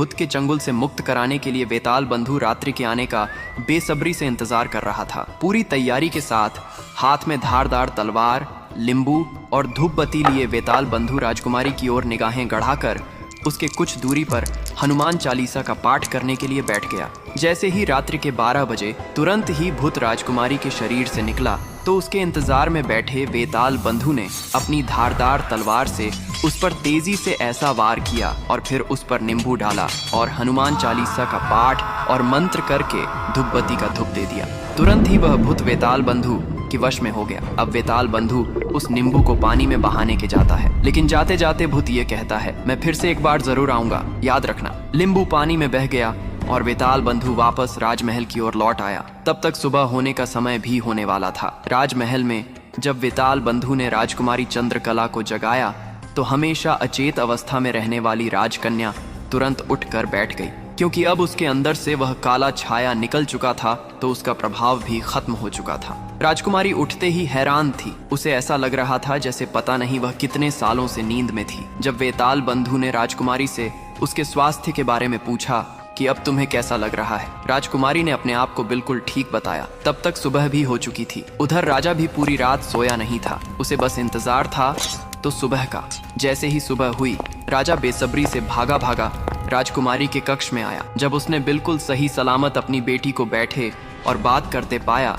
भूत के चंगुल से मुक्त कराने के लिए वेताल बंधु रात्रि के आने का बेसब्री से इंतजार कर रहा था। पूरी तैयारी के साथ हाथ में धारदार तलवार, लींबू और धूप बत्ती लिए वेताल बंधु राजकुमारी की ओर निगाहें गढ़ाकर उसके कुछ दूरी पर हनुमान चालीसा का पाठ करने के लिए बैठ गया। जैसे ही रात्रि के 12 बजे तुरंत ही भूत राजकुमारी के शरीर से निकला तो उसके इंतजार में बैठे वेताल बंधु ने अपनी धारदार तलवार से उस पर तेजी से ऐसा वार किया और फिर उस पर नींबू डाला और हनुमान चालीसा का पाठ और मंत्र करके धूपबत्ती का धूप दे दिया। तुरंत ही वह भूत वेताल बंधु के वश में हो गया। अब वेताल बंधु उस नींबू को पानी में बहाने के जाता है, लेकिन जाते जाते भूत ये कहता है, मैं फिर से एक बार जरूर आऊंगा, याद रखना। नींबू पानी में बह गया और वेताल बंधु वापस राजमहल की ओर लौट आया। तब तक सुबह होने का समय भी होने वाला था। राजमहल में जब वेताल बंधु ने राजकुमारी चंद्रकला को जगाया तो हमेशा अचेत अवस्था में रहने वाली राजकन्या तुरंत उठकर बैठ गई, क्योंकि अब उसके अंदर से वह काला छाया निकल चुका था तो उसका प्रभाव भी खत्म हो चुका था। राजकुमारी उठते ही हैरान थी। उसे ऐसा लग रहा था जैसे पता नहीं वह कितने सालों से नींद में थी। जब वेताल बंधु ने राजकुमारी से उसके स्वास्थ्य के बारे में पूछा कि अब तुम्हें कैसा लग रहा है, राजकुमारी ने अपने आप को बिल्कुल ठीक बताया। तब तक सुबह भी हो चुकी थी। उधर राजा भी पूरी रात सोया नहीं था, उसे बस इंतजार था तो सुबह का। जैसे ही सुबह हुई राजा बेसब्री से भागा भागा राजकुमारी के कक्ष में आया। जब उसने बिल्कुल सही सलामत अपनी बेटी को बैठे और बात करते पाया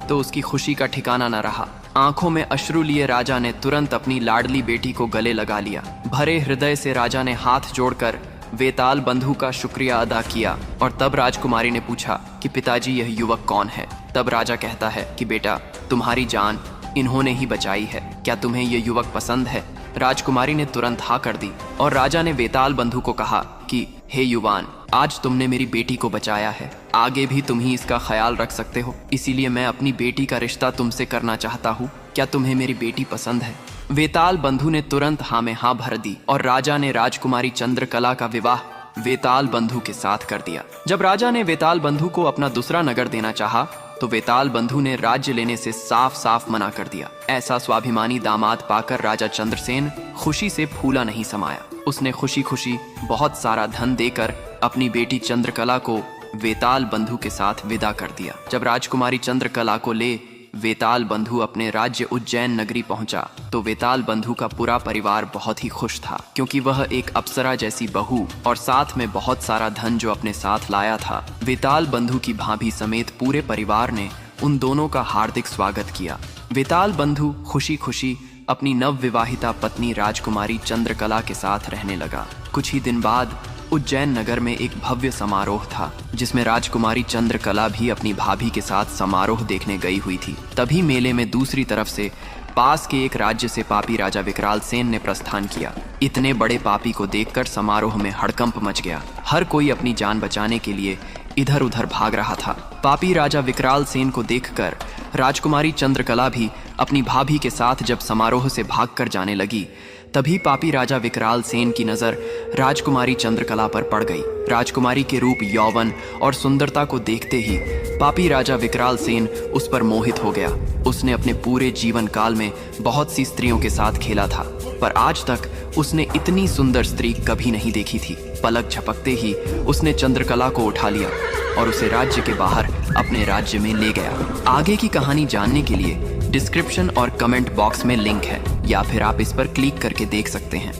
तो उसकी खुशी का ठिकाना न रहा। आंखों में अश्रु लिए राजा ने तुरंत अपनी लाडली बेटी को गले लगा लिया। भरे हृदय से राजा ने हाथ जोड़कर वेताल बंधु का शुक्रिया अदा किया और तब राजकुमारी ने पूछा कि पिताजी यह युवक कौन है। तब राजा कहता है कि बेटा, तुम्हारी जान इन्होंने ही बचाई है, क्या तुम्हें यह युवक पसंद है? राजकुमारी ने तुरंत हाँ कर दी और राजा ने वेताल बंधु को कहा कि हे युवान, आज तुमने मेरी बेटी को बचाया है, आगे भी तुम ही इसका ख्याल रख सकते हो, इसीलिए मैं अपनी बेटी का रिश्ता तुमसे करना चाहता हूँ। क्या तुम्हें मेरी बेटी पसंद है? वेताल बंधु ने तुरंत हाँ में हाँ भर दी और राजा ने राजकुमारी चंद्रकला का विवाह वेताल बंधु के साथ कर दिया। जब राजा ने वेताल बंधु को अपना दूसरा नगर देना चाहा तो वेताल बंधु ने राज्य लेने से साफ साफ मना कर दिया। ऐसा स्वाभिमानी दामाद पाकर राजा चंद्रसेन खुशी से फूला नहीं समाया। उसने खुशी खुशी बहुत सारा धन देकर अपनी बेटी चंद्रकला को वेताल बंधु के साथ विदा कर दिया। जब राजकुमारी चंद्रकला को ले वेताल बंधु अपने राज्य उज्जैन नगरी पहुंचा तो वेताल बंधु का पूरा परिवार बहुत ही खुश था, क्योंकि वह एक अप्सरा जैसी बहू और साथ में बहुत सारा धन जो अपने साथ लाया था। वेताल बंधु की भाभी समेत पूरे परिवार ने उन दोनों का हार्दिक स्वागत किया। वेताल बंधु खुशी खुशी अपनी नवविवाहिता पत्नी राजकुमारी चंद्रकला के साथ रहने लगा। कुछ ही दिन बाद उज्जैन नगर में एक भव्य समारोह था, जिसमें राजकुमारी चंद्रकला भी अपनी भाभी के साथ समारोह देखने गई हुई थी। तभी मेले में दूसरी तरफ से पास के एक राज्य से पापी राजा विकराल सेन ने प्रस्थान किया। इतने बड़े पापी को देखकर समारोह में हड़कंप मच गया। हर कोई अपनी जान बचाने के लिए इधर उधर भाग रहा था। पापी राजा विकराल सेन को देखकर राजकुमारी चंद्रकला भी अपनी भाभी के साथ जब समारोह से भागकर जाने लगी, तभी पापी राजा विकराल सेन की नजर राजकुमारी चंद्रकला पर पड़ गई। राजकुमारी के रूप, यौवन और सुंदरता को देखते ही पापी राजा विकराल सेन उस पर मोहित हो गया। उसने अपने पूरे जीवन काल में बहुत सी स्त्रियों के साथ खेला था, पर आज तक उसने इतनी सुंदर स्त्री कभी नहीं देखी थी। पलक झपकते ही उसने चंद्रकला को उठा लिया और उसे राज्य के बाहर अपने राज्य में ले गया। आगे की कहानी जानने के लिए डिस्क्रिप्शन और कमेंट बॉक्स में लिंक है, या फिर आप इस पर क्लिक करके देख सकते हैं।